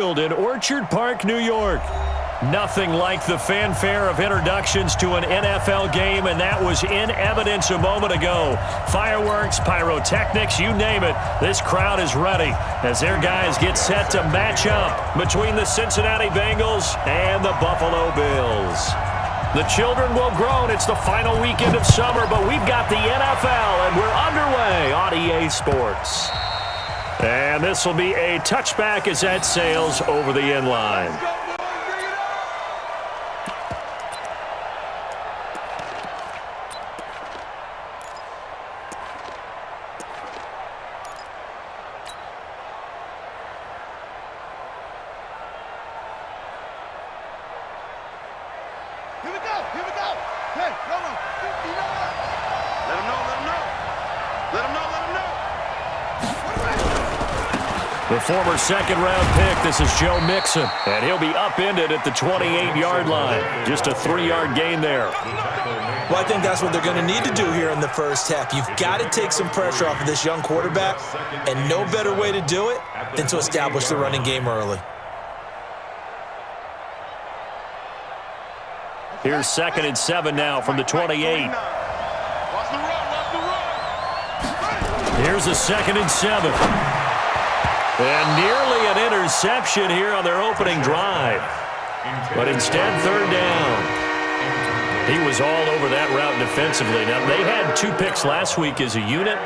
In Orchard Park, New York. Nothing like the fanfare of introductions to an NFL game, and that was in evidence a moment ago. Fireworks, pyrotechnics, you name it. This crowd is ready as their guys get set to match up between the Cincinnati Bengals and the Buffalo Bills. The children will groan. It's the final weekend of summer, but we've got the NFL, and we're underway on EA Sports. And this will be a touchback as that sails over the end line. Here we go. Hey, come on. You know what? Let him know. Let him know. The former second-round pick, this is Joe Mixon, and he'll be upended at the 28-yard line. Just a 3-yard gain there. Well, I think that's what they're going to need to do here in the first half. You've got to take some pressure off of this young quarterback, and no better way to do it than to establish the running game early. Here's 2nd and 7 now from the 28. Here's a 2nd and 7. And nearly an interception here on their opening drive. But instead, 3rd down. He was all over that route defensively. Now, they had 2 picks last week as a unit.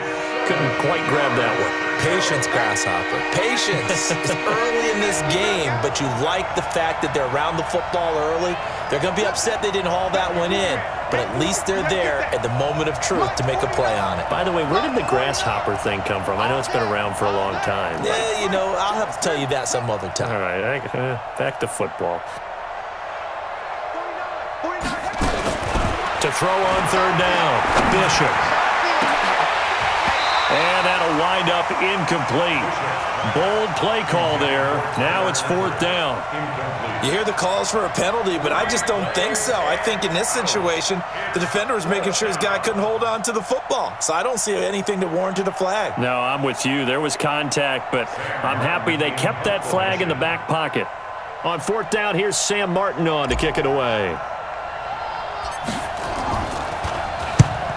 Couldn't quite grab that one. Patience, Grasshopper. Patience. It's early in this game, but you like the fact that they're around the football early. They're going to be upset they didn't haul that one in, but at least they're there at the moment of truth to make a play on it. By the way, where did the grasshopper thing come from? I know it's been around for a long time. Yeah, you know, I'll have to tell you that some other time. All right, back to football. To throw on 3rd down, Bishop. And that'll wind up incomplete. Bold play call there. Now it's 4th down. You hear the calls for a penalty, but I just don't think so. I think in this situation, the defender was making sure his guy couldn't hold on to the football. So I don't see anything to warrant a flag. No, I'm with you. There was contact, but I'm happy they kept that flag in the back pocket. On 4th down, here's Sam Martin on to kick it away.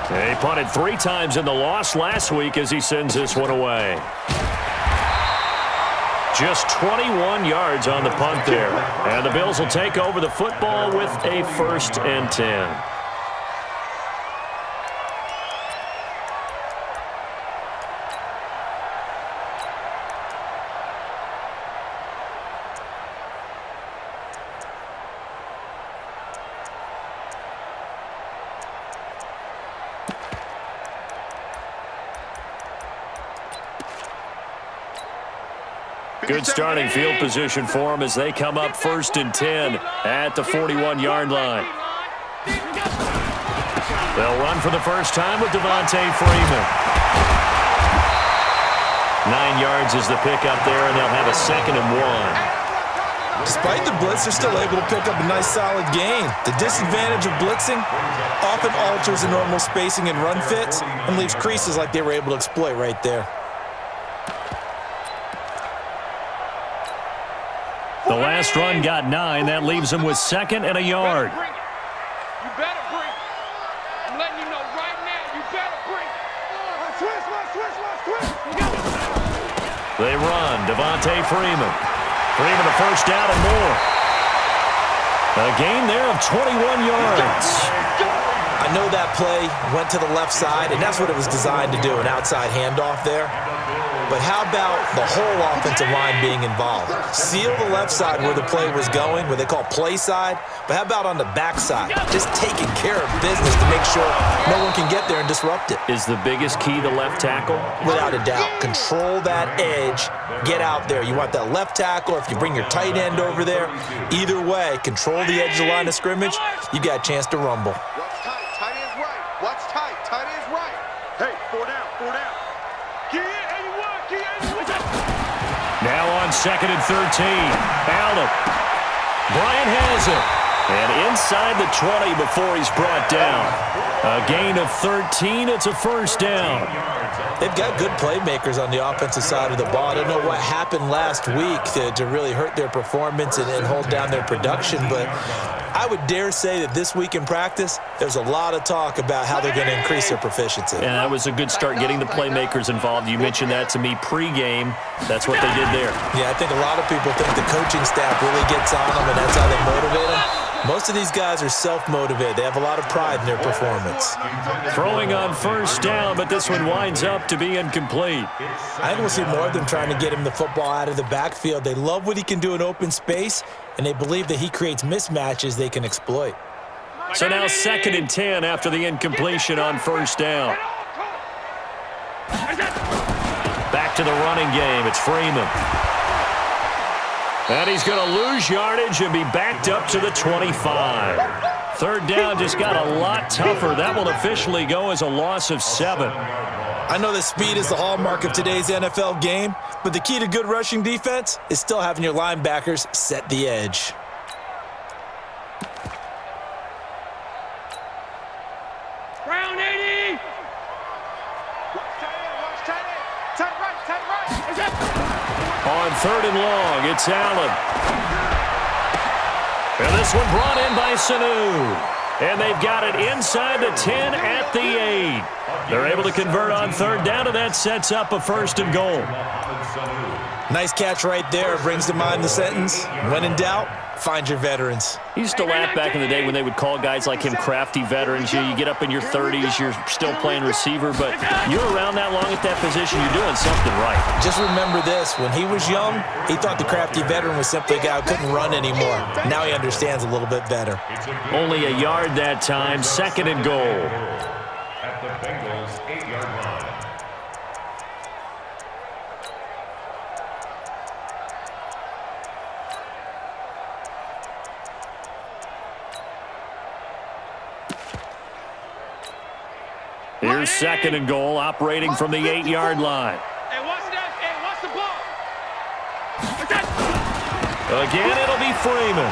He punted 3 times in the loss last week as he sends this one away. Just 21 yards on the punt there. And the Bills will take over the football with a 1st and 10. Good starting field position for them as they come up 1st and 10 at the 41-yard line. They'll run for the first time with Devontae Freeman. 9 yards is the pickup there, and they'll have a 2nd and 1. Despite the blitz, they're still able to pick up a nice solid gain. The disadvantage of blitzing often alters the normal spacing and run fits and leaves creases like they were able to exploit right there. The last run got 9. That leaves them with 2nd and a yard. You better bring. I'm letting you know right now, you better bring. Switch. They run. Devontae Freeman. Freeman a 1st down and more. A gain there of 21 yards. I know that play went to the left side, and that's what it was designed to do, an outside handoff there. But how about the whole offensive line being involved? Seal the left side where the play was going, what they call play side. But how about on the back side? Just taking care of business to make sure no one can get there and disrupt it. Is the biggest key the left tackle? Without a doubt. Control that edge. Get out there. You want that left tackle, or if you bring your tight end over there, either way, control the edge of the line of scrimmage, you got a chance to rumble. What's tight? Tight end's right. What's tight? Tight end's right. Hey, 4 down. Now on 2nd and 13. Allen. Bryant has it. And inside the 20 before he's brought down. A gain of 13. It's a first down. They've got good playmakers on the offensive side of the ball. I don't know what happened last week to really hurt their performance and hold down their production, but I would dare say that this week in practice, there's a lot of talk about how they're going to increase their proficiency. And that was a good start getting the playmakers involved. You mentioned that to me pregame. That's what they did there. Yeah, I think a lot of people think the coaching staff really gets on them, and that's how they motivate them. Most of these guys are self-motivated. They have a lot of pride in their performance. Throwing on first down, but this one winds up to be incomplete. I think we'll see more of them trying to get him the football out of the backfield. They love what he can do in open space, and they believe that he creates mismatches they can exploit. So now 2nd and 10 after the incompletion on first down. Back to the running game. It's Freeman. And he's going to lose yardage and be backed up to the 25. 3rd down just got a lot tougher. That will officially go as a loss of 7. I know that speed is the hallmark of today's NFL game, but the key to good rushing defense is still having your linebackers set the edge. Brown 80. Tight right. On 3rd and long, it's Allen. And this one brought in by Sanu. And they've got it inside the 10 at the 8. They're able to convert on 3rd down, and that sets up a 1st and goal. Nice catch right there. Brings to mind the sentence, when in doubt, find your veterans. He used to laugh back in the day when they would call guys like him crafty veterans. You get up in your 30s, you're still playing receiver, but you're around that long at that position, you're doing something right. Just remember this, when he was young, he thought the crafty veteran was simply a guy who couldn't run anymore. Now he understands a little bit better. Only a yard that time, 2nd and goal. At the Bengals' 8-yard line. Here's 2nd and goal, operating from the 8-yard line. Hey, watch that. Hey, watch the ball. Again, it'll be Freeman.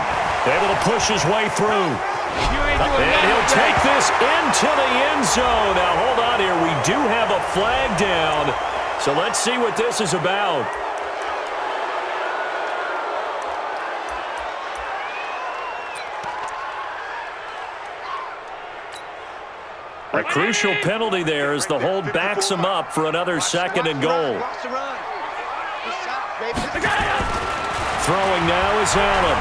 Able to push his way through. And he'll take this into the end zone. Now, hold on here. We do have a flag down. So let's see what this is about. A crucial penalty there as the hold backs him up for another 2nd and goal. Throwing now is Allen.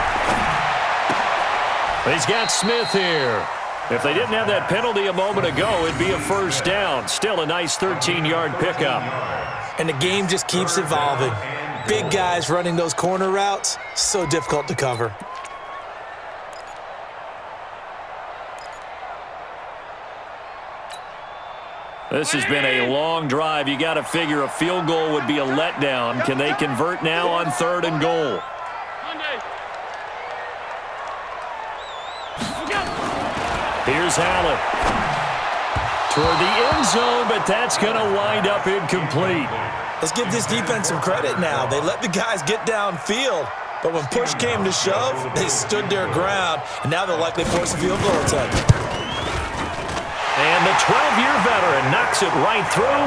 He's got Smith here. If they didn't have that penalty a moment ago, it'd be a 1st down. Still a nice 13-yard pickup. And the game just keeps evolving. Big guys running those corner routes, so difficult to cover. This has been a long drive. You got to figure a field goal would be a letdown. Can they convert now on 3rd and goal? Here's Allen. Toward the end zone, but that's going to wind up incomplete. Let's give this defense some credit now. They let the guys get downfield, but when push came to shove, they stood their ground, and now they'll likely force a field goal attempt. And the 12-year veteran knocks it right through.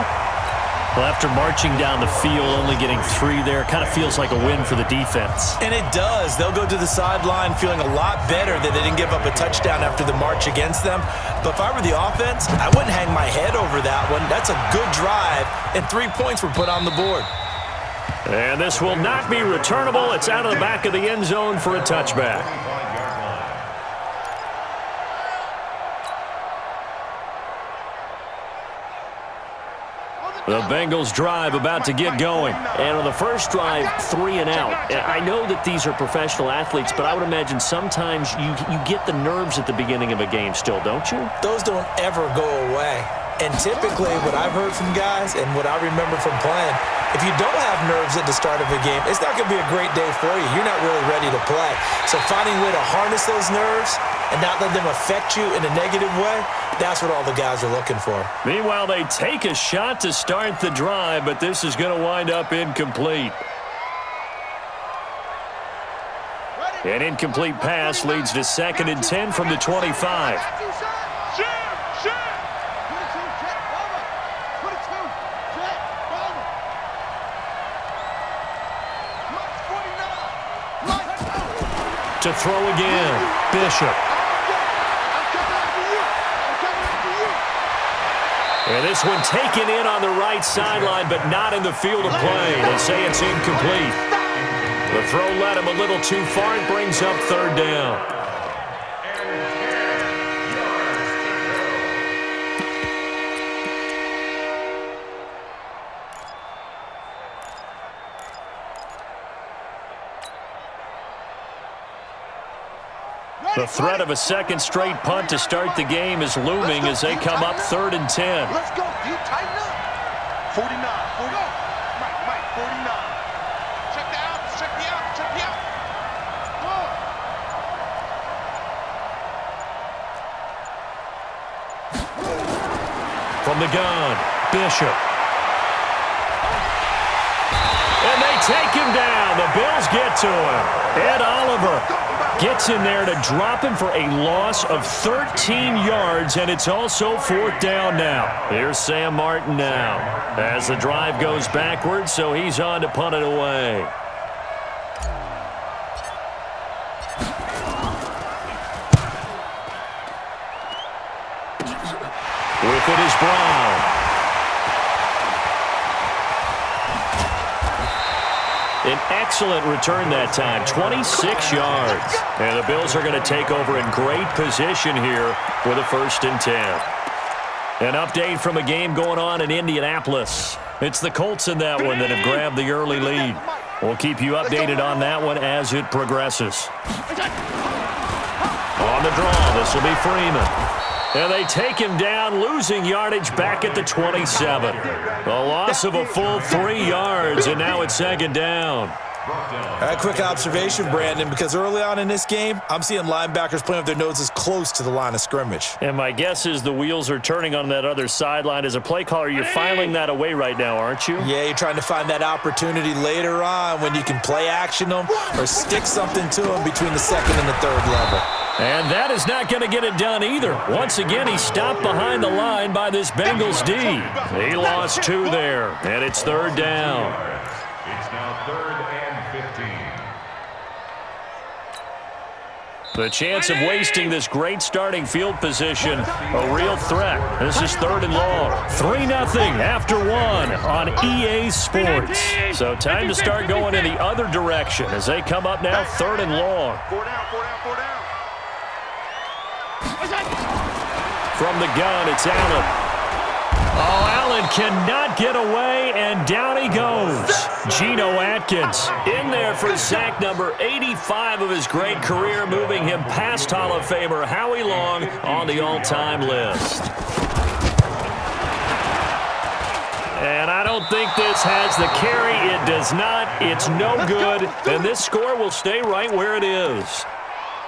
Well, after marching down the field, only getting 3 there, kind of feels like a win for the defense. And it does. They'll go to the sideline feeling a lot better that they didn't give up a touchdown after the march against them. But if I were the offense, I wouldn't hang my head over that one. That's a good drive, and 3 points were put on the board. And this will not be returnable. It's out of the back of the end zone for a touchback. The Bengals drive about to get going. And on the first drive, 3 and out. I know that these are professional athletes, but I would imagine sometimes you get the nerves at the beginning of a game still, don't you? Those don't ever go away. And typically, what I've heard from guys and what I remember from playing, if you don't have nerves at the start of a game, it's not going to be a great day for you. You're not really ready to play. So finding a way to harness those nerves and not let them affect you in a negative way, that's what all the guys are looking for. Meanwhile, they take a shot to start the drive, but this is going to wind up incomplete. An incomplete pass leads to 2nd and 10 from the 25. To throw again, Bishop. And this one taken in on the right sideline, but not in the field of play. They say it's incomplete. The throw led him a little too far. It brings up 3rd down. The threat of a second straight punt to start the game is looming as they come up 3rd and 10. Let's go. Do you tighten up? 49. 40. Mike, 49. Check the out. Check the out. Check the out. From the gun, Bishop. And they take him down. The Bills get to him. Ed Oliver gets in there to drop him for a loss of 13 yards, and it's also 4th down now. Here's Sam Martin now as the drive goes backwards, so he's on to punt it away. With it is Brown. An excellent return that time, 26 yards. And the Bills are going to take over in great position here with a 1st and 10. An update from a game going on in Indianapolis. It's the Colts in that one that have grabbed the early lead. We'll keep you updated on that one as it progresses. On the draw, this will be Freeman. And they take him down, losing yardage back at the 27. A loss of a full 3 yards, and now it's 2nd down. A quick observation, Brandon, because early on in this game, I'm seeing linebackers playing with their noses close to the line of scrimmage. And my guess is the wheels are turning on that other sideline. As a play caller, you're filing that away right now, aren't you? Yeah, you're trying to find that opportunity later on when you can play action them or stick something to them between the 2nd and the 3rd level. And that is not going to get it done either. Once again, he stopped behind the line by this Bengals D. He lost 2 there, and it's 3rd down. It's now 3rd and 15. The chance of wasting this great starting field position, a real threat. This is 3rd and long. 3-0 after 1 on EA Sports. So time to start going in the other direction as they come up now 3rd and long. 4 down. From the gun, it's Allen. Oh, Allen cannot get away, and down he goes. Geno Atkins in there for sack number 85 of his great career, moving him past Hall of Famer Howie Long on the all-time list. And I don't think this has the carry. It does not. It's no good, and this score will stay right where it is.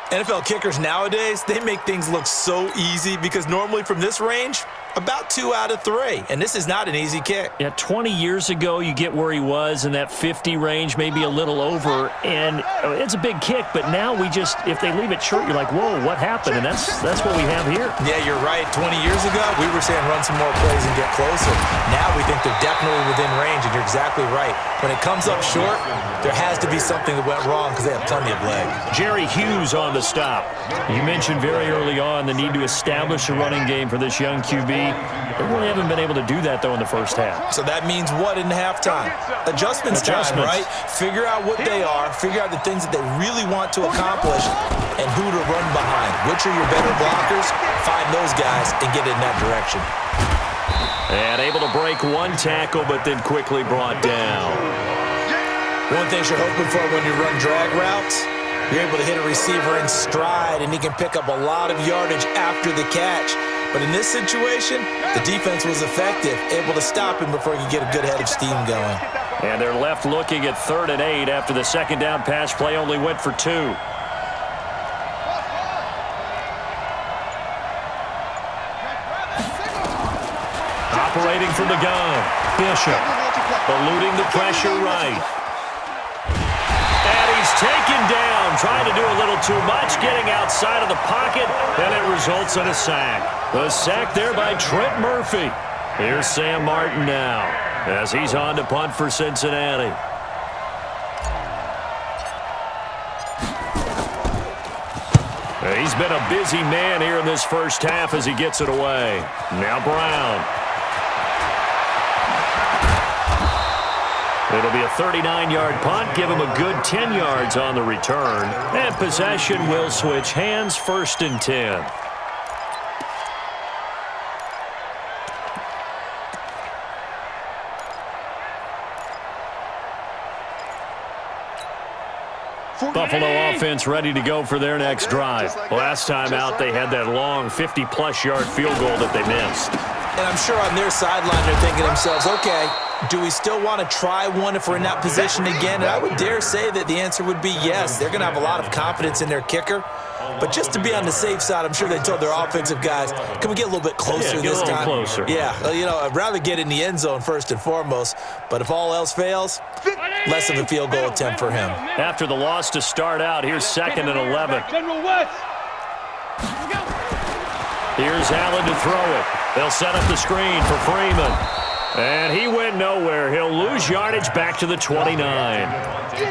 NFL kickers nowadays, they make things look so easy because normally from this range, about 2 out of 3. And this is not an easy kick. Yeah, 20 years ago, you get where he was in that 50 range, maybe a little over. And it's a big kick, but now we just, if they leave it short, you're like, whoa, what happened? And that's what we have here. Yeah, you're right. 20 years ago, we were saying run some more plays and get closer. Now we think they're definitely within range, and you're exactly right. When it comes up short, there has to be something that went wrong because they have plenty of leg. Jerry Hughes on the stop. You mentioned very early on the need to establish a running game for this young QB. They really haven't been able to do that, though, in the first half. So that means what in halftime? Adjustments time, right? Figure out what they are, figure out the things that they really want to accomplish, and who to run behind. Which are your better blockers? Find those guys and get in that direction. And able to break 1 tackle, but then quickly brought down. One thing you're hoping for when you run drag routes, you're able to hit a receiver in stride, and he can pick up a lot of yardage after the catch. But in this situation, the defense was effective, able to stop him before he could get a good head of steam going. And they're left looking at 3rd and 8 after the 2nd down pass play only went for 2. Operating from the gun, Bishop, eluding the pressure right. And he's taken down, trying to do too much, getting outside of the pocket, and it results in a sack. The sack there by Trent Murphy. Here's Sam Martin now as he's on to punt for Cincinnati. He's been a busy man here in this first half as he gets it away. Now Brown. It'll be a 39-yard punt, give him a good 10 yards on the return. And possession will switch hands, 1st and 10. Buffalo offense ready to go for their next drive. Last time out, they had that long 50-plus yard field goal that they missed. And I'm sure on their sideline they're thinking to themselves, okay, do we still want to try one if we're in that position again? And I would dare say that the answer would be yes. They're going to have a lot of confidence in their kicker. But just to be on the safe side, I'm sure they told their offensive guys, can we get a little bit closer this time? Closer. Yeah, I'd rather get in the end zone first and foremost. But if all else fails, less of a field goal attempt for him. After the loss to start out, here's 2nd and 11. Here's Allen to throw it. They'll set up the screen for Freeman. And he went nowhere. He'll lose yardage back to the 29.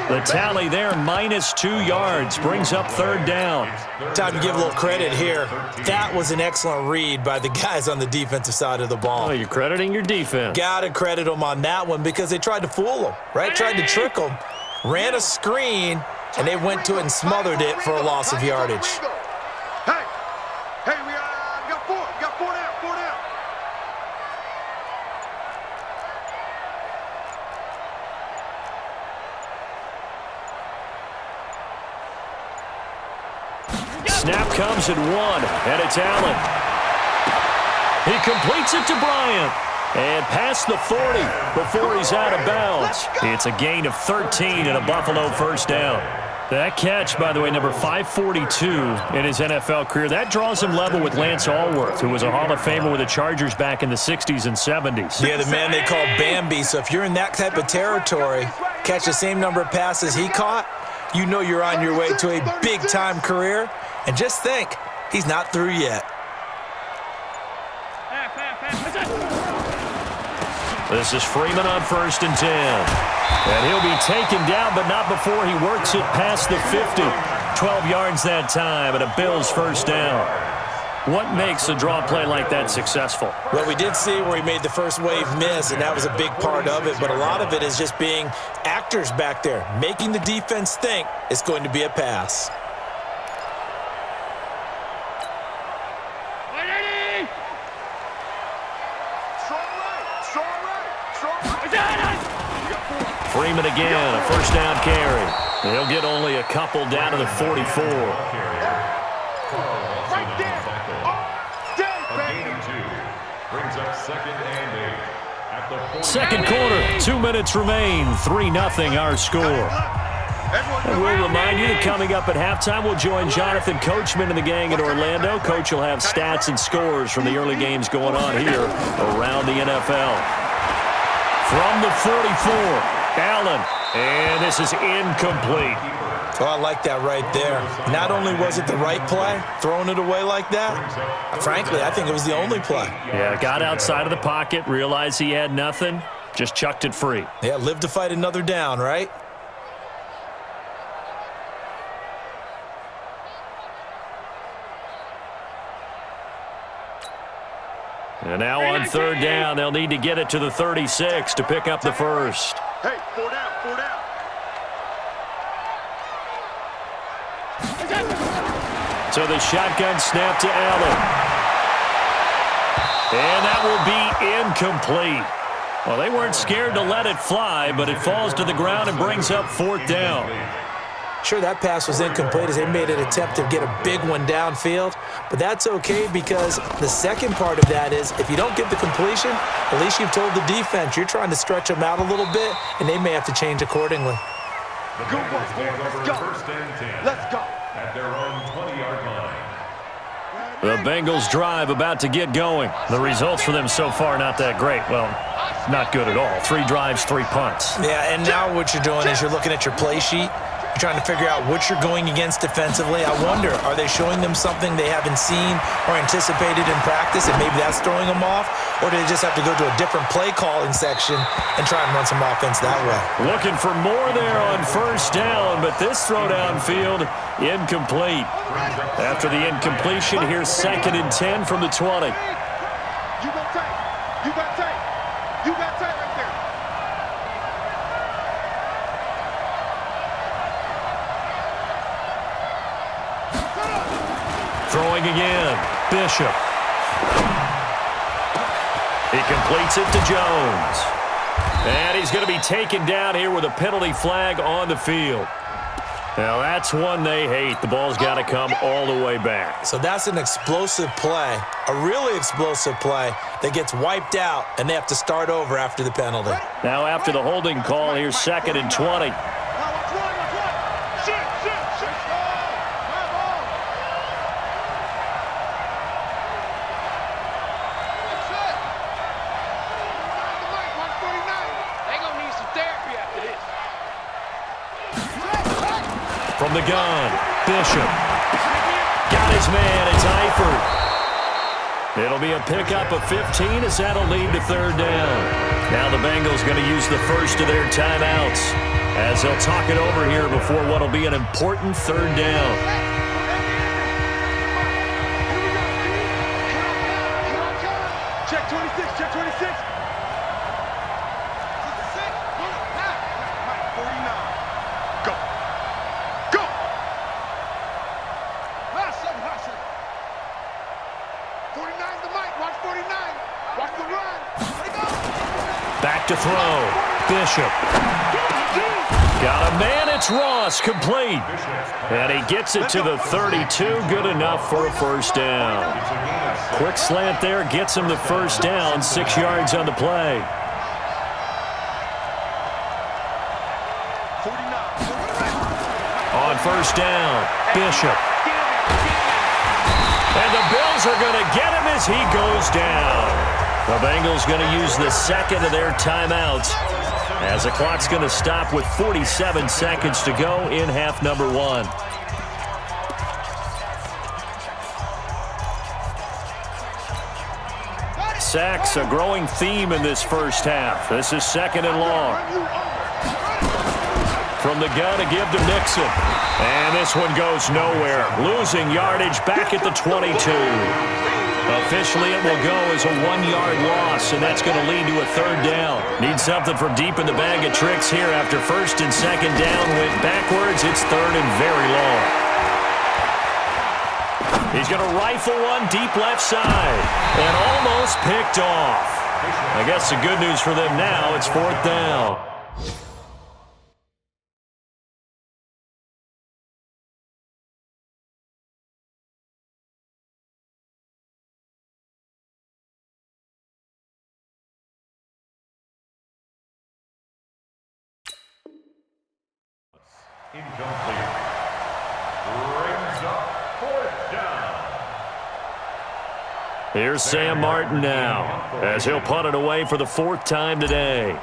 The tally there, -2 yards, brings up 3rd down. Time to give a little credit here. That was an excellent read by the guys on the defensive side of the ball. Oh, you're crediting your defense. Got to credit them on that one because they tried to fool them, right? Tried to trick them. Ran a screen, and they went to it and smothered it for a loss of yardage. Hey, we got 4. We got 4 down. 4 down. Snap comes at 1, and it's Allen. He completes it to Bryant. And past the 40 before he's out of bounds. It's a gain of 13 and a Buffalo 1st down. That catch, by the way, number 542 in his NFL career, that draws him level with Lance Allworth, who was a Hall of Famer with the Chargers back in the 60s and 70s. Yeah, the man they call Bambi. So if you're in that type of territory, catch the same number of passes he caught, you know you're on your way to a big-time career. And just think, he's not through yet. This is Freeman on 1st and 10. And he'll be taken down, but not before he works it past the 50. 12 yards that time, and a Bills 1st down. What makes a draw play like that successful? Well, we did see where he made the first wave miss, and that was a big part of it. But a lot of it is just being actors back there, making the defense think it's going to be a pass. Freeman again, a 1st down carry. He'll get only a couple down to the 44. Right there. Brings up 2nd and 8 at the 2nd quarter, 2 minutes remain, 3-0 our score. And we'll remind you that coming up at halftime, we'll join Jonathan Coachman and the gang in Orlando. Coach will have stats and scores from the early games going on here around the NFL. From the 44, Allen, and this is incomplete. Oh, I like that right there. Not only was it the right play, throwing it away like that, frankly, I think it was the only play. Yeah, got outside of the pocket, realized he had nothing, just chucked it free. Yeah, live to fight another down, right? And now on 3rd down, they'll need to get it to the 36 to pick up the 1st. Hey, 4 down, 4 down. So the shotgun snap to Allen. And that will be incomplete. Well, they weren't scared to let it fly, but it falls to the ground and brings up 4th down. Sure, that pass was incomplete as they made an attempt to get a big one downfield, but that's okay because the second part of that is if you don't get the completion, at least you've told the defense you're trying to stretch them out a little bit, and they may have to change accordingly. Good one, boy. Let's go. Let's go. At their own 20-yard line. The Bengals drive about to get going. The results for them so far not that great. Well, not good at all. 3 drives, 3 punts. Yeah, and now what you're doing is you're looking at your play sheet. trying to figure out what you're going against defensively. I wonder, are they showing them something they haven't seen or anticipated in practice, and maybe that's throwing them off? Or do they just have to go to a different play calling section and try and run some offense that way? Looking for more there on first down, but this throw downfield, incomplete. After the incompletion, here's 2nd and 10 from the 20. You got tight. You got tight. You got tight right there. Throwing again, Bishop. He completes it to Jones. And he's going to be taken down here with a penalty flag on the field. Now, that's one they hate. The ball's got to come all the way back. So that's an explosive play, a really explosive play that gets wiped out, and they have to start over after the penalty. Now, after the holding call, here's 2nd and 20. From the gun, Bishop. Got his man, it's Eifert. It'll be a pickup of 15 as that'll lead to 3rd down. Now the Bengals going to use the first of their timeouts as they'll talk it over here before what'll be an important 3rd down. Check 26, check 26. 49. Go. Go. 49's the mic. Watch 49. Watch the run. Back to throw. Bishop. Got a man. It's Ross. Complete. And he gets it to the 32. Good enough for a first down. Quick slant there. Gets him the first down. 6 yards on the play. 49. On first down, Bishop. And the Bills are going to get him as he goes down. The Bengals going to use the second of their timeouts as the clock's going to stop with 47 seconds to go in half number 1. Sacks, a growing theme in this first half. This is 2nd and long. From the gun to give to Nixon. And this one goes nowhere. Losing yardage back at the 22. Officially, it will go as a 1-yard loss, and that's going to lead to a 3rd down. Need something from deep in the bag of tricks here. After 1st and 2nd down went backwards, it's 3rd and very long. He's going to rifle one deep left side and almost picked off. I guess the good news for them now, it's 4th down. Incomplete. Brings up 4th down. Here's Sam Martin now as he'll punt it away for the 4th time today.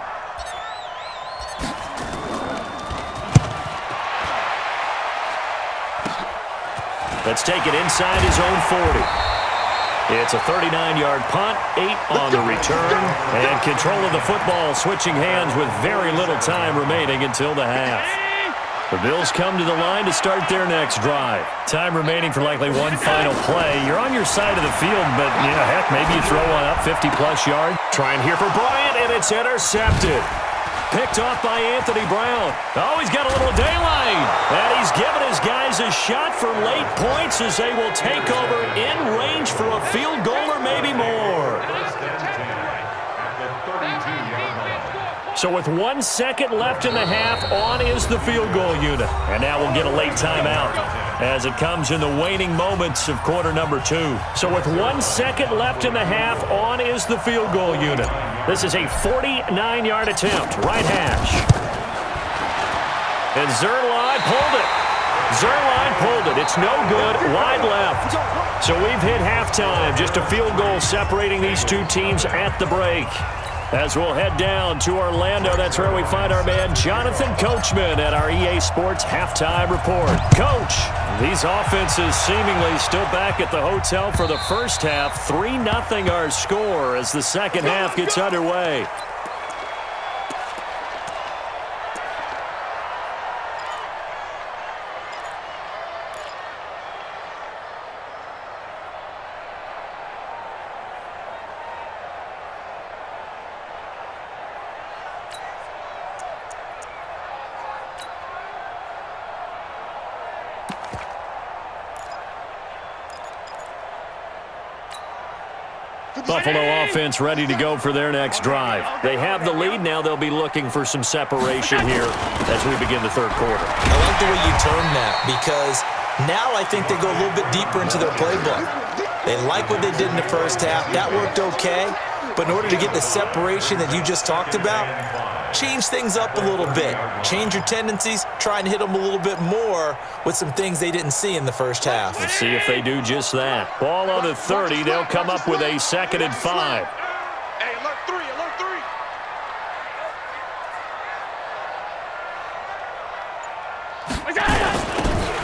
Let's take it inside his own 40. It's a 39-yard punt, 8 on the return, and control of the football switching hands with very little time remaining until the half. The Bills come to the line to start their next drive. Time remaining for likely one final play. You're on your side of the field, but, heck, maybe you throw one up 50-plus yards. Trying here for Bryant, and it's intercepted. Picked off by Anthony Brown. Oh, he's got a little daylight. And he's given his guys a shot for late points as they will take over in range for a field goal or maybe more. So with 1 second left in the half, on is the field goal unit. And now we'll get a late timeout as it comes in the waning moments of quarter number 2. So with 1 second left in the half, on is the field goal unit. This is a 49-yard attempt, right hash. And Zerline pulled it. Zerline pulled it. It's no good, wide left. So we've hit halftime, just a field goal separating these two teams at the break. As we'll head down to Orlando, that's where we find our man Jonathan Coachman at our EA Sports Halftime Report. Coach, these offenses seemingly still back at the hotel for the first half. 3-0 our score as the second half gets underway. Buffalo offense ready to go for their next drive. They have the lead. Now they'll be looking for some separation here as we begin the third quarter. I like the way you term that because now I think they go a little bit deeper into their playbook. They like what they did in the first half. That worked okay. But in order to get the separation that you just talked about, change things up a little bit. Change your tendencies. Try and hit them a little bit more with some things they didn't see in the first half. Let's see if they do just that. Ball on the 30. They'll come up with a 2nd and 5. Hey, alert 3, alert 3.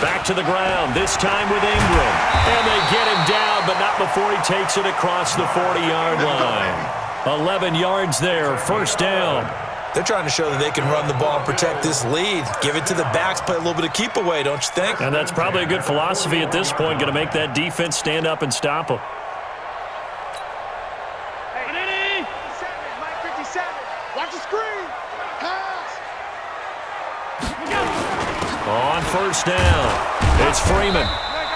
Back to the ground, this time with Ingram. And they get him down, but not before he takes it across the 40-yard line. 11 yards there, first down. They're trying to show that they can run the ball and protect this lead. Give it to the backs, play a little bit of keep away, don't you think? And that's probably a good philosophy at this point, going to make that defense stand up and stop them. Hey, 57, Mike 57. Watch the screen. Pass. On first down, it's Freeman.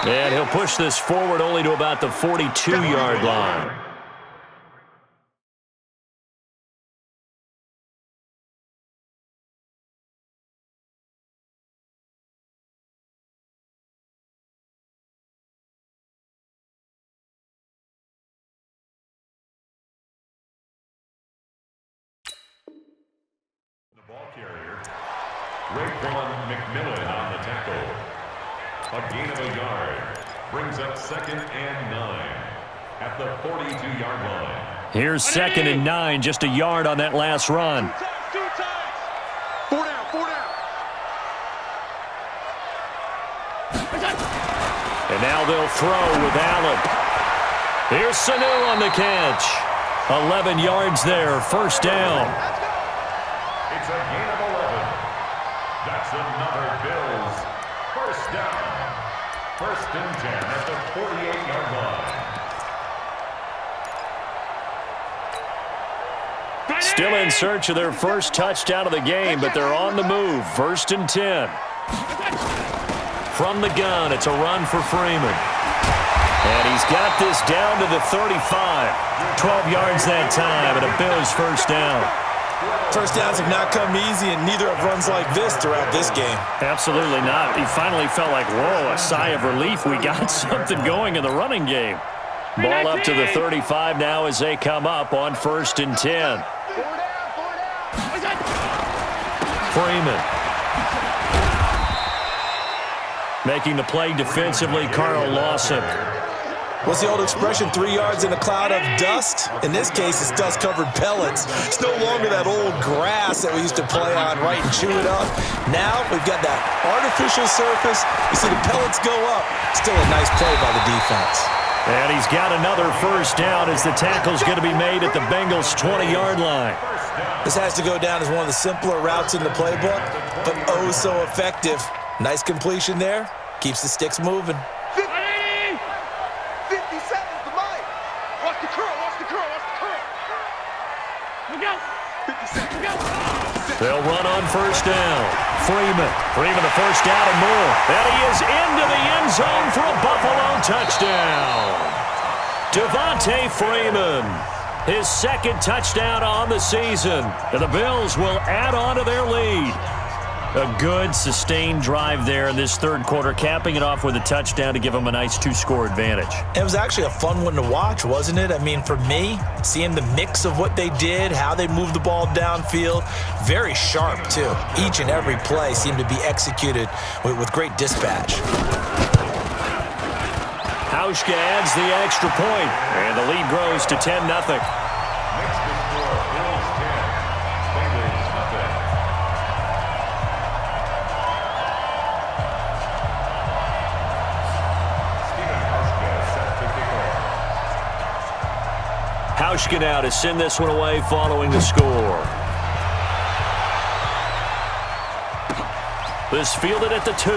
And he'll push this forward only to about the 42-yard line. Ball carrier, Raekwon McMillan on the tackle. A gain of a yard brings up 2nd and 9 at the 42-yard line. Here's 2nd and 9, just a yard on that last run. Two times. 4 down, 4 down. And now they'll throw with Allen. Here's Sanu on the catch. 11 yards there, first down. It's a gain of 11. That's another Bills first down. 1st and 10 at the 48-yard line. Still in search of their first touchdown of the game, but they're on the move. 1st and 10. From the gun, it's a run for Freeman. And he's got this down to the 35. 12 yards that time, and a Bills first down. First downs have not come easy, and neither have runs like this throughout this game. Absolutely not. He finally felt like, whoa, a sigh of relief. We got something going in the running game. Ball up to the 35 now as they come up on 1st and 10. Freeman. Making the play defensively, Carl Lawson. What's the old expression, 3 yards in a cloud of dust? In this case, it's dust-covered pellets. It's no longer that old grass that we used to play on, right, and chew it up. Now we've got that artificial surface. You see the pellets go up. Still a nice play by the defense. And he's got another first down as the tackle's going to be made at the Bengals' 20-yard line. This has to go down as one of the simpler routes in the playbook, but oh so effective. Nice completion there. Keeps the sticks moving. 50 seconds to Mike. Watch the curl, watch the curl, watch the curl. Look out. 50 seconds. Look out. They'll run on first down. Freeman the first down and more. And he is into the end zone for a Buffalo touchdown. Devontae Freeman, his 2nd touchdown on the season. And the Bills will add on to their lead. A good, sustained drive there in this third quarter, capping it off with a touchdown to give them a nice 2-score advantage. It was actually a fun one to watch, wasn't it? I mean, for me, seeing the mix of what they did, how they moved the ball downfield, very sharp, too. Each and every play seemed to be executed with great dispatch. Hauschka adds the extra point, and the lead grows to 10-0. Makes the score Bills Hauschka now to send this one away following the score. This fielded at the 2.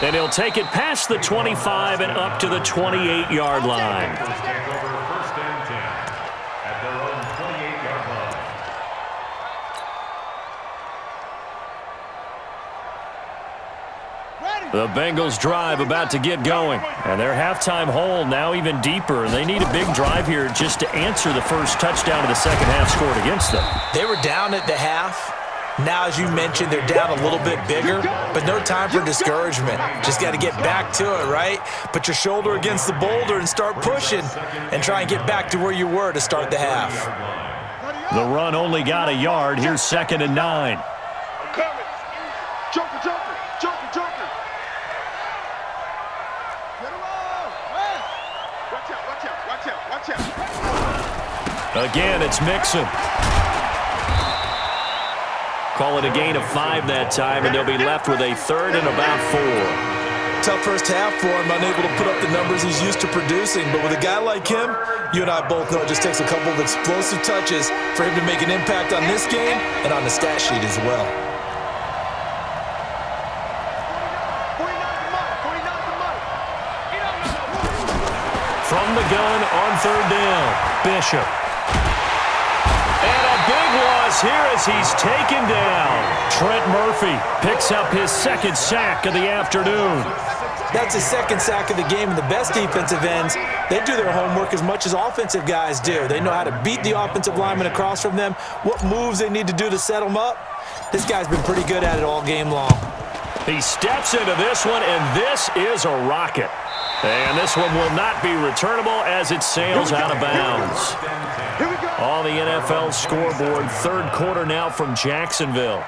And he'll take it past the 25 and up to the 28-yard line. The Bengals drive about to get going. And their halftime hole now even deeper. And they need a big drive here just to answer the first touchdown of the second half scored against them. They were down at the half. Now, as you mentioned, they're down a little bit bigger, but no time for discouragement. Just got to get back to it, right? Put your shoulder against the boulder and start pushing and try and get back to where you were to start the half. The run only got a yard. Here's 2nd and 9. Joker, Joker, Joker, Joker. Watch out, watch out, watch out, watch out. Again, it's Mixon. Call it a gain of 5 that time, and they'll be left with a 3rd and about 4. Tough first half for him, unable to put up the numbers he's used to producing. But with a guy like him, you and I both know it just takes a couple of explosive touches for him to make an impact on this game and on the stat sheet as well. From the gun on 3rd down, Bishop. And a big loss here as he's taken down. Trent Murphy picks up his 2nd sack of the afternoon. That's his 2nd sack of the game, and the best defensive ends, they do their homework as much as offensive guys do. They know how to beat the offensive lineman across from them, what moves they need to do to set them up. This guy's been pretty good at it all game long. He steps into this one, and this is a rocket. And this one will not be returnable as it sails out of bounds. On the NFL scoreboard, 3rd quarter now from Jacksonville.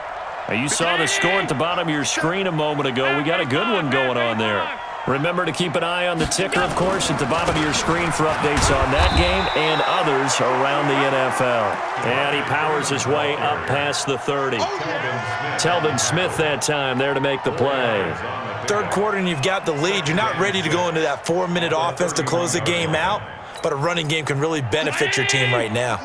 Now, you saw the score at the bottom of your screen a moment ago. We got a good one going on there. Remember to keep an eye on the ticker, of course, at the bottom of your screen for updates on that game and others around the NFL. And he powers his way up past the 30. Telvin Smith that time there to make the play. 3rd quarter and you've got the lead. You're not ready to go into that 4-minute offense to close the game out, but a running game can really benefit your team right now.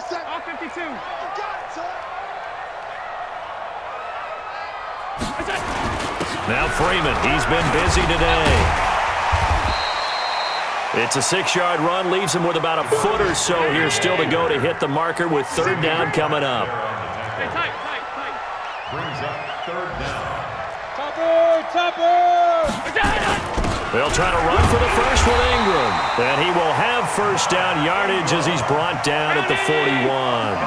Now Freeman, he's been busy today. It's a 6-yard run, leaves him with about a foot or so here still to go to hit the marker with 3rd down coming up. Brings up 3rd down. They'll try to run for the first with Ingram. And he will have 1st down yardage as he's brought down at the 41.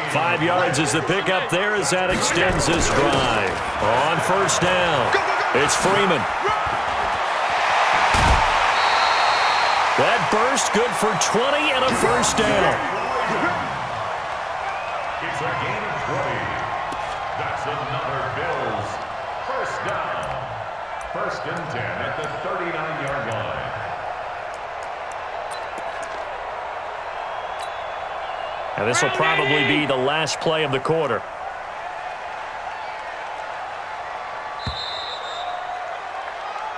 5 yards is the pickup there as that extends this drive. On 1st down, it's Freeman. That burst good for 20 and a 1st down. It's a gain of 20. That's another Bills 1st down. 1st and 10 at the 39-yard line. And this will probably be the last play of the quarter.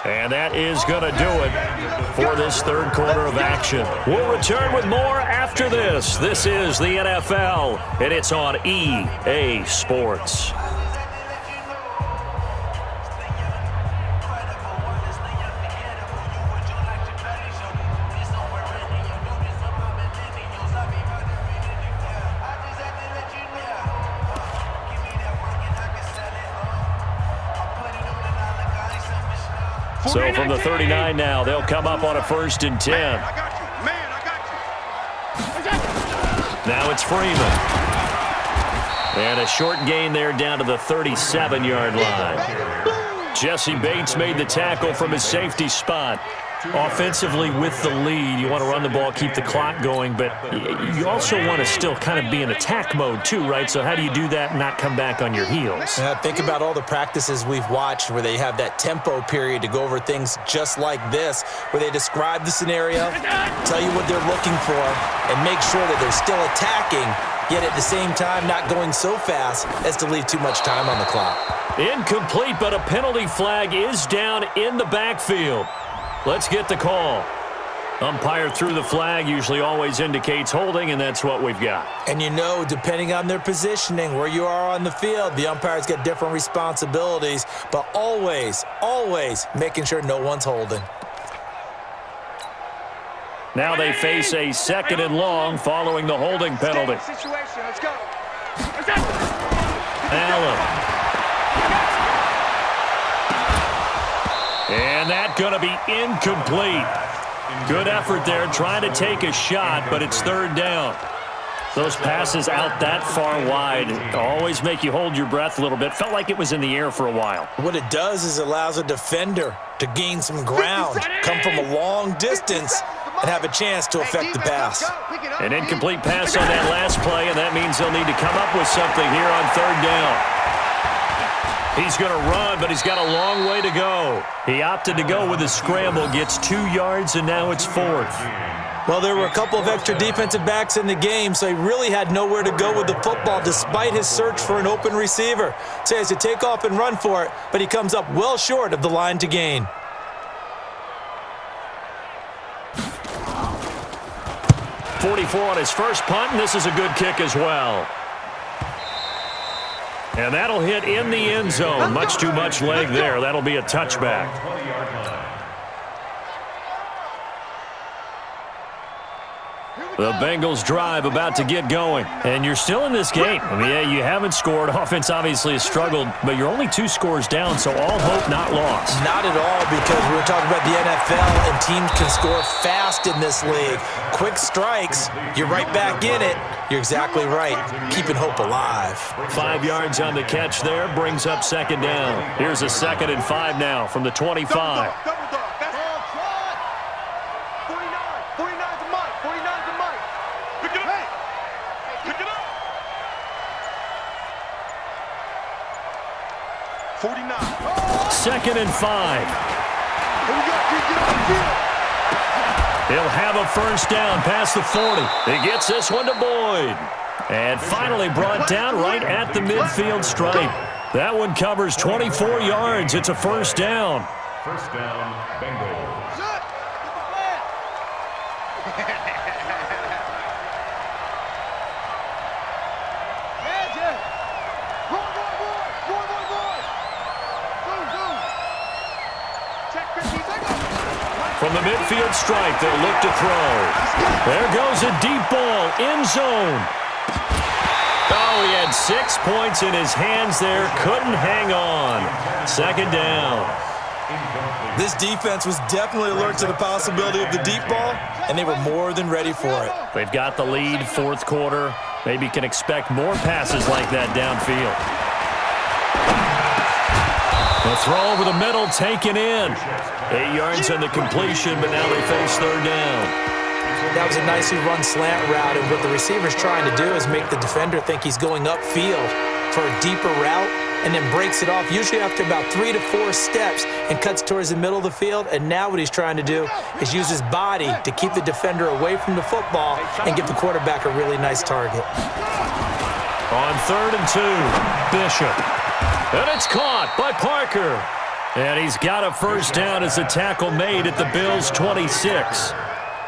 And that is going to do it for this 3rd quarter of action. We'll return with more after this. This is the NFL, and it's on EA Sports. So from the 39 now, they'll come up on a 1st and 10. I got you. Man, I got you. Now it's Freeman. And a short gain there down to the 37-yard line. Jesse Bates made the tackle from his safety spot. Offensively with the lead, you want to run the ball, keep the clock going, but you also want to still kind of be in attack mode too, right? So how do you do that and not come back on your heels? Think about all the practices we've watched where they have that tempo period to go over things just like this, where they describe the scenario, tell you what they're looking for, and make sure that they're still attacking, yet at the same time not going so fast as to leave too much time on the clock. Incomplete, but a penalty flag is down in the backfield. Let's get the call. Umpire threw the flag, usually always indicates holding, and that's what we've got. And you know, depending on their positioning, where you are on the field, the umpires get different responsibilities, but always, always making sure no one's holding. Now they face a 2nd and long following the holding penalty. Let's go. Allen. And that's going to be incomplete. Good effort there, trying to take a shot, but it's 3rd down. Those passes out that far wide always make you hold your breath a little bit. Felt like it was in the air for a while. What it does is it allows a defender to gain some ground, come from a long distance, and have a chance to affect the pass. An incomplete pass on that last play, and that means they'll need to come up with something here on 3rd down. He's going to run, but he's got a long way to go. He opted to go with a scramble, gets 2 yards, and now it's 4th. Well, there were a couple of extra defensive backs in the game, so he really had nowhere to go with the football despite his search for an open receiver. So he has to take off and run for it, but he comes up well short of the line to gain. .44 on his first punt, and this is a good kick as well. And that'll hit in the end zone. Much too much leg there. That'll be a touchback. The Bengals drive about to get going. And you're still in this game. I mean, yeah, you haven't scored. Offense obviously has struggled, but you're only 2 scores down, so all hope not lost. Not at all, because we were talking about the NFL, and teams can score fast in this league. Quick strikes, you're right back in it. You're exactly right. Keeping hope alive. 5 yards on the catch there brings up 2nd down. Here's a 2nd and 5 now from the 25. Second and 5. He'll have a first down past the 40. He gets this one to Boyd. And finally brought down right at the midfield stripe. That one covers 24 yards. It's a first down. First down, Bengals. From the midfield stripe, they'll look to throw. There goes a deep ball, end zone. Oh, he had 6 points in his hands there, couldn't hang on. 2nd down. This defense was definitely alert to the possibility of the deep ball, and they were more than ready for it. They've got the lead, 4th quarter. Maybe can expect more passes like that downfield. The throw over the middle, taken in. 8 yards on the completion, but now they face 3rd down. That was a nicely run slant route, and what the receiver's trying to do is make the defender think he's going upfield for a deeper route, and then breaks it off, usually after about 3 to 4 steps, and cuts towards the middle of the field. And now what he's trying to do is use his body to keep the defender away from the football and give the quarterback a really nice target. On 3rd and 2, Bishop. And it's caught by Parker. And he's got a first down as the tackle made at the Bills' 26.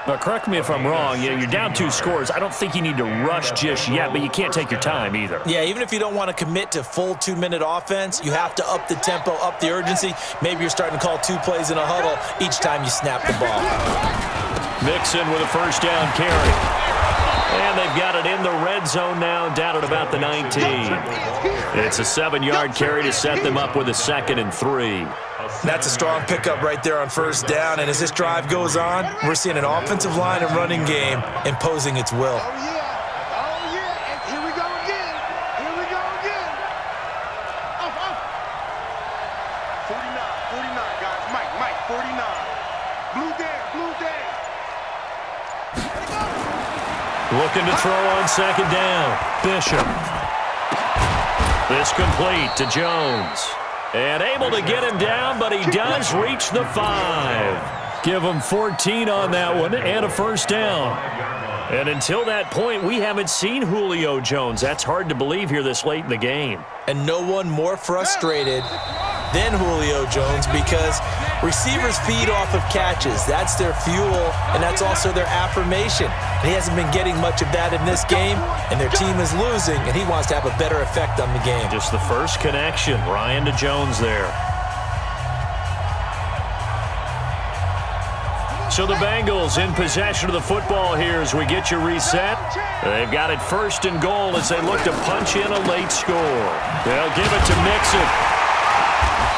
Now, correct me if I'm wrong. You're down 2 scores. I don't think you need to rush just yet, but you can't take your time either. Yeah, even if you don't want to commit to full 2-minute offense, you have to up the tempo, up the urgency. Maybe you're starting to call 2 plays in a huddle each time you snap the ball. Mixon with a first down carry. And they've got it in the red zone now, down at about the 19. It's a 7-yard carry to set them up with a 2nd and 3. That's a strong pickup right there on first down, and as this drive goes on, we're seeing an offensive line and running game imposing its will. Oh, yeah, and here we go again. 49, guys. Mike, 49. Blue day. Looking to throw on 2nd down. Bishop. This complete to Jones. And able to get him down, but he does reach the 5. Give him 14 on that one and a first down. And until that point, we haven't seen Julio Jones. That's hard to believe here this late in the game. And no one more frustrated then Julio Jones, because receivers feed off of catches. That's their fuel, and that's also their affirmation. And he hasn't been getting much of that in this game, and their team is losing, and he wants to have a better effect on the game. Just the first connection, Ryan to Jones there. So the Bengals in possession of the football here as we get you reset. They've got it first and goal as they look to punch in a late score. They'll give it to Mixon.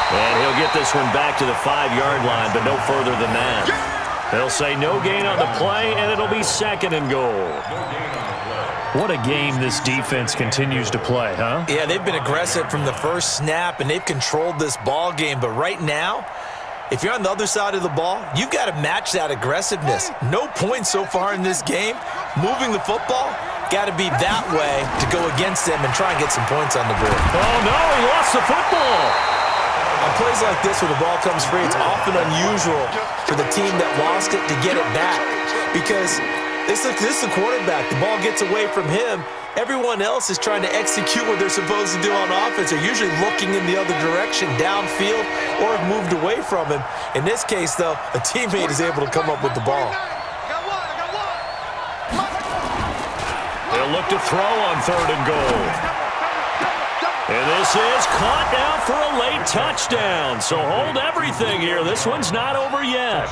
And he'll get this one back to the 5-yard line, but no further than that. They'll say no gain on the play, and it'll be second and goal. What a game this defense continues to play, huh? Yeah, they've been aggressive from the first snap, and they've controlled this ball game. But right now, if you're on the other side of the ball, you've got to match that aggressiveness. No points so far in this game. Moving the football, got to be that way to go against them and try and get some points on the board. Oh, no, he lost the football. On plays like this where the ball comes free, it's often unusual for the team that lost it to get it back, because this is the quarterback. The ball gets away from him. Everyone else is trying to execute what they're supposed to do on offense. They're usually looking in the other direction, downfield, or have moved away from him. In this case, though, a teammate is able to come up with the ball. They'll look to throw on third and goal. And this is caught now for a late touchdown. So hold everything here. This one's not over yet.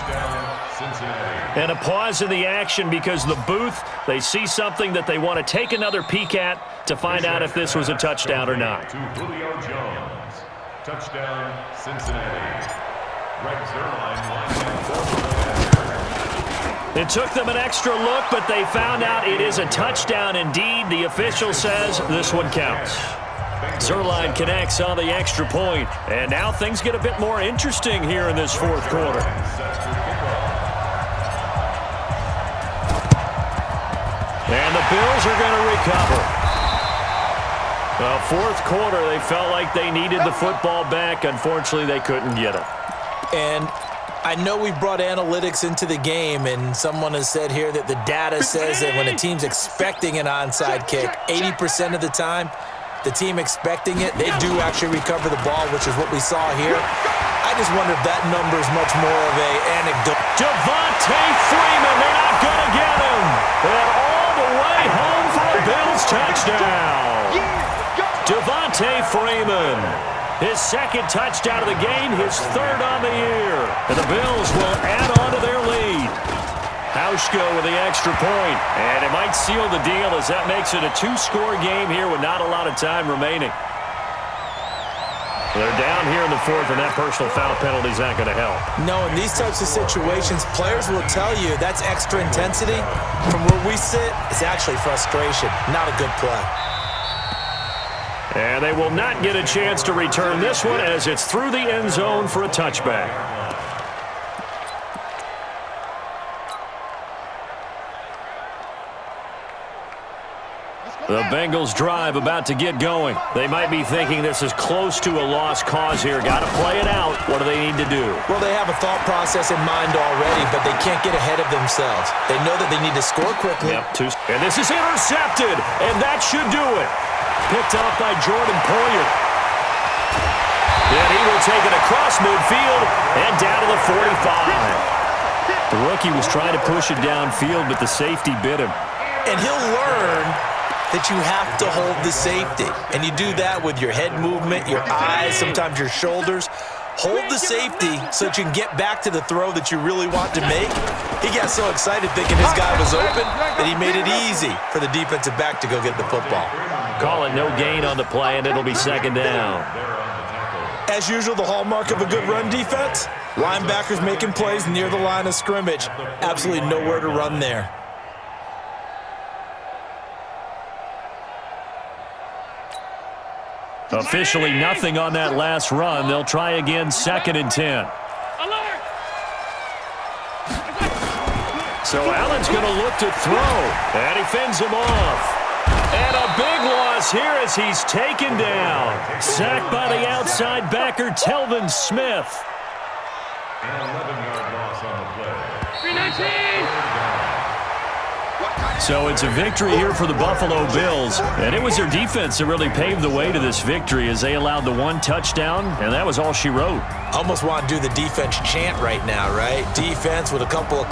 And a pause in the action because the booth, they see something that they want to take another peek at to find out if this was a touchdown or not. To Julio Jones. Touchdown, Cincinnati. Greg Zuerlein. It took them an extra look, but they found out it is a touchdown indeed. The official says this one counts. Zuerlein connects on the extra point, and now things get a bit more interesting here in this fourth quarter. And the Bills are going to recover. Fourth quarter, they felt like they needed the football back. Unfortunately, they couldn't get it. And I know we brought analytics into the game, and someone has said here that the data says that when a team's expecting an onside kick, 80% of the time, the team expecting it, they do actually recover the ball, which is what we saw here. I just wonder if that number is much more of an anecdote. Devontae Freeman, they're not going to get him. And all the way home for a Bills touchdown. Devontae Freeman, his second touchdown of the game, his third on the year. And the Bills will add on to their lead. Hauschka with the extra point, and it might seal the deal as that makes it a 2-score game here with not a lot of time remaining. They're down here in the fourth, and that personal foul penalty is not going to help. No, in these types of situations, players will tell you that's extra intensity. From where we sit, it's actually frustration, not a good play. And they will not get a chance to return this one as it's through the end zone for a touchback. The Bengals drive about to get going. They might be thinking this is close to a lost cause here. Got to play it out. What do they need to do? Well, they have a thought process in mind already, but they can't get ahead of themselves. They know that they need to score quickly. Yep, and this is intercepted, and that should do it. Picked up by Jordan Poyer. And he will take it across midfield and down to the 45. The rookie was trying to push it downfield, but the safety bit him. And he'll learn that you have to hold the safety. And you do that with your head movement, your eyes, sometimes your shoulders. Hold the safety so that you can get back to the throw that you really want to make. He got so excited thinking his guy was open that he made it easy for the defensive back to go get the football. Call it no gain on the play, and it'll be second down. As usual, the hallmark of a good run defense, linebackers making plays near the line of scrimmage. Absolutely nowhere to run there. Officially nothing on that last run. They'll try again, second and 10. So Allen's going to look to throw, and he fends him off. And a big loss here as he's taken down. Sacked by the outside backer, Telvin Smith. An 11-yard loss on the play. 319! So it's a victory here for the Buffalo Bills, and it was their defense that really paved the way to this victory as they allowed the one touchdown, and that was all she wrote. Almost want to do the defense chant right now, right? Defense with a couple of